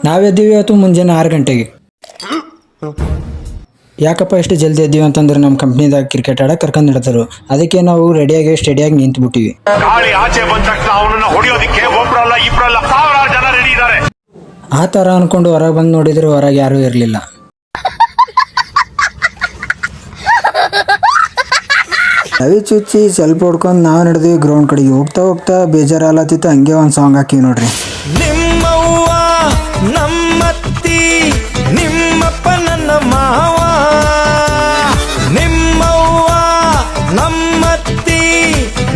ನಾವೆದ್ದೀವಿ ಇವತ್ತು ಮುಂಜಾನೆ 6 ಗಂಟೆಗೆ. ಯಾಕಪ್ಪ ಇಷ್ಟು ಜಲ್ದಿ ಎದ್ದೀವಿ ಅಂತಂದ್ರೆ ನಮ್ಮ ಕಂಪ್ನಿದಾಗ ಕ್ರಿಕೆಟ್ ಆಡಕ್ಕೆ ಕರ್ಕೊಂಡು ಇಡ್ತಾರೆ. ಅದಕ್ಕೆ ನಾವು ರೆಡಿಯಾಗಿ ಸ್ಟೇಡಿಯಾಗಿ ನಿಂತು ಬಿಟ್ಟಿವಿ. ಆ ಥರ ಅನ್ಕೊಂಡು ಹೊರಗೆ ಬಂದು ನೋಡಿದ್ರೆ ಹೊರಗೆ ಯಾರೂ ಇರಲಿಲ್ಲ. ಅವಿ ಚುಚ್ಚಿ ಸ್ವಲ್ಪ ಹೊಡ್ಕೊಂಡು ನಾವು ನಡೆದ್ವಿ ಗ್ರೌಂಡ್ ಕಡೆಗೆ. ಹೋಗ್ತಾ ಹೋಗ್ತಾ ಬೇಜಾರಲ್ಲತ್ತಿತ್ತು. ಹಂಗೆ ಒಂದು ಸಾಂಗ್ ಹಾಕಿವಿ ನೋಡ್ರಿ. ನಿಮ್ಮವ್ವ ನಮ್ಮತ್ತಿ ನಿಮ್ಮಪ್ಪ ನನ್ನ ಮಾವ, ನಿಮ್ಮವ್ವ ನಮ್ಮತ್ತಿ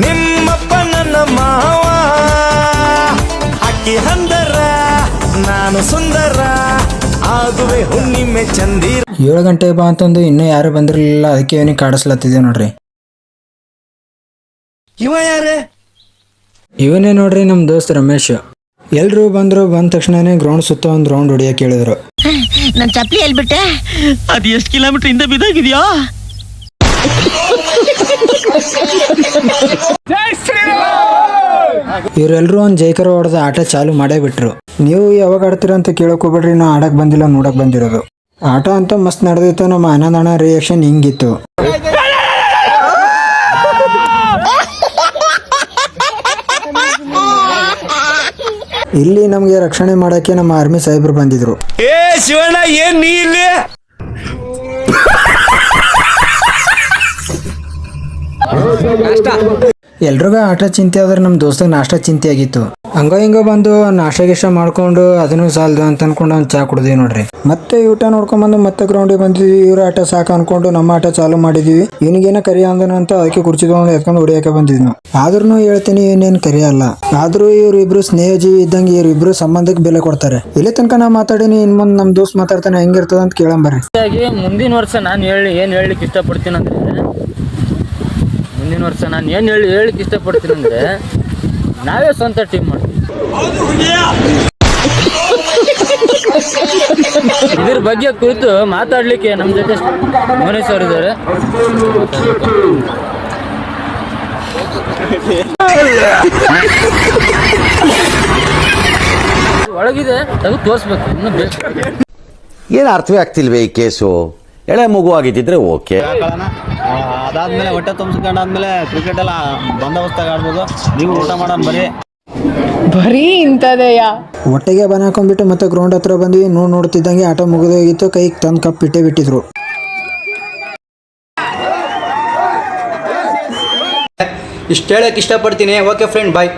ನಿಮ್ಮಪ್ಪ ನನ್ನ ಮಾವ, ಅಕ್ಕಿ ಹಂದರ ನಾನು ಸುಂದರ ಆಗುವೆ ಹುಣ್ಣಿಮೆ ಚಂದಿರ. 7 ಗಂಟೆ ಬಾ ಅಂತಂದು ಇನ್ನೂ ಯಾರು ಬಂದಿರಲಿಲ್ಲ. ಅದಕ್ಕೆ ಇವನಿಗೆ ಕಾಡಿಸ್ಲತ್ತಿದೆ ನೋಡ್ರಿ. ಇವ ಯಾರೇ? ಇವನೇ ನೋಡ್ರಿ ನಮ್ಮ ದೋಸ್ತ್ ರಮೇಶ್. ಎಲ್ರು ಬಂದ ತಕ್ಷಣನೇ ಗ್ರೌಂಡ್ ಸುತ್ತ ಒಂದು ರೌಂಡ್ ಹೊಡಿಯಕ್ಕೆ ಹೇಳಿದ್ರು. ನನ್ ಚಪ್ಲಿ ಎಲ್ಬಿಟ್ಟೆ? ಅದು ಎಷ್ಟು ಕಿಲೋಮೀಟರ್ ಇಂದ ಬಿದ್ದಾಗಿದ್ಯಾ? ಇವರೆಲ್ಲರೂ ಒಂದು ಜೈಕರ ಹೊಡೆದ ಆಟ ಚಾಲು ಮಾಡೇ ಬಿಟ್ರು. ನೀವು ಯಾವಾಗ ಆಡ್ತೀರ ಅಂತ ಕೇಳಕ್ ಹೋಗ್ಬೇಡ್ರಿ, ನಾ ಆಡಕ್ ಬಂದಿಲ್ಲ, ನೋಡಕ್ ಬಂದಿರೋದು. ಆಟ ಅಂತ ಮಸ್ತ್ ನಡೆದಿತ್ತು. ನಮ್ಮ ಆನಂದಣ್ಣ ರಿಯಾಕ್ಷನ್ ಹಿಂಗಿತ್ತು. ಇಲ್ಲಿ ನಮಗೆ ರಕ್ಷಣೆ ಮಾಡಕ್ಕೆ ನಮ್ಮ ಆರ್ಮಿ ಸಾಹೇಬ್ರು ಬಂದಿದ್ರು. ಏ ಶಿವಣ್ಣ, ಏನ್ ನೀ ಇಲ್ಲಿ? ಎಲ್ರಿಗೂ ಆಟ ಚಿಂತೆ ಆದ್ರೆ ನಮ್ಮ ದೋಸ್ತಗೆ ನಾಷ್ಟ ಚಿಂತೆ ಆಗಿತ್ತು. ಹಂಗ ಹಿಂಗ ಬಂದು ನಾಷ್ಟ ಗಿಷ್ಟ ಮಾಡ್ಕೊಂಡು ಅದನ್ನು ಸಾಲದು ಅಂತ ಅನ್ಕೊಂಡು ಒಂದು ಚಾ ಕುಡ್ದೀವಿ ನೋಡ್ರಿ. ಮತ್ತೆ ಊಟ ನೋಡ್ಕೊಂಡ್ಬಂದು ಮತ್ತೆ ಗ್ರೌಂಡಿಗೆ ಬಂದಿದ್ವಿ. ಇವ್ರ ಆಟ ಸಾಕು ಅನ್ಕೊಂಡು ನಮ್ಮ ಆಟ ಚಾಲು ಮಾಡಿದ್ವಿ. ಇವನಿಗೇನ ಕರಿ ಅಂದನು ಅಂತ ಅದಕ್ಕೆ ಕುರ್ಚಿ ತಗೊಂಡು ಎತ್ಕೊಂಡು ಹೊಡಿಯಕ್ಕೆ ಬಂದಿದ್ವಿ ನಾವು. ಆದ್ರೂ ಹೇಳ್ತೀನಿ ಇವನೇನು ಕರಿಯಲ್ಲ. ಆದ್ರೂ ಇವ್ರಿಬ್ರು ಸ್ನೇಹಜೀವಿ ಇದ್ದಂಗೆ ಇವ್ರಿಬ್ರು ಸಂಬಂಧಕ್ಕೆ ಬೆಲೆ ಕೊಡ್ತಾರೆ. ಇಲ್ಲಿ ತನಕ ನಾ ಮಾತಾಡೀನಿ, ಇನ್ ಮುಂದೆ ನಮ್ಮ ದೋಸ್ತ್ ಮಾತಾಡ್ತಾನೆ, ಹೆಂಗಿರ್ತದ ಅಂತ ಕೇಳಂಬರ್ರಿ. ಮುಂದಿನ ವರ್ಷ ನಾನು ಏನು ಹೇಳಲಿಕ್ಕೆ ಇಷ್ಟಪಡ್ತೀನಿ ಅಂದ್ರೆ, ಮುಂದಿನ ವರ್ಷ ನಾನು ಏನು ಹೇಳಲಿಕ್ಕೆ ಇಷ್ಟಪಡ್ತೀನಿ ಅಂದರೆ, ನಾವೇ ಸ್ವಂತ ಟೀಮ್ ಮಾಡ್ತೀವಿ. ಇದ್ರ ಬಗ್ಗೆ ಕುರಿತು ಮಾತಾಡ್ಲಿಕ್ಕೆ ನಮ್ಮ ಜೊತೆ ಮೋನೇಶ್ ಅವರು ಇದ್ದಾರೆ. ಒಳಗಿದೆ, ತೆಗೆದು ತೋರಿಸ್ಬೇಕು, ಇನ್ನೂ ಬೇಕು. ಏನು ಅರ್ಥವೇ ಆಗ್ತಿಲ್ವೇ ಈ ಕೇಸು? ಎಳೆ ಮಗು ಆಗಿದ್ದಿದ್ರೆ ಓಕೆ. ಅದಾದ್ಮೇಲೆ ಹೊಟ್ಟೆ ತುಂಬಿಸ್ಕೊಂಡಾದ್ಮೇಲೆ ಕ್ರಿಕೆಟ್ ಎಲ್ಲ ಬಂದೋಬಸ್ತಾಗ ಆಡ್ಬೋದು. ನೀವು ಊಟ ಮಾಡೋಣ ಬರೀ ಇಂಥದೆಯಾ? ಒಟ್ಟಿಗೆ ಬನ ಹಾಕೊಂಡ್ಬಿಟ್ಟು ಮತ್ತೆ ಗ್ರೌಂಡ್ ಹತ್ರ ಬಂದ್ವಿ. ನೋಡ್ತಿದ್ದಂಗೆ ಆಟ ಮುಗಿದೋಗಿತ್ತು. ಕೈಗೆ ತಂದು ಕಪ್ ಇಟ್ಟೇ ಬಿಟ್ಟಿದ್ರು. ಇಷ್ಟು ಹೇಳಕ್ಕೆ ಇಷ್ಟಪಡ್ತೀನಿ. ಓಕೆ ಫ್ರೆಂಡ್, ಬಾಯ್.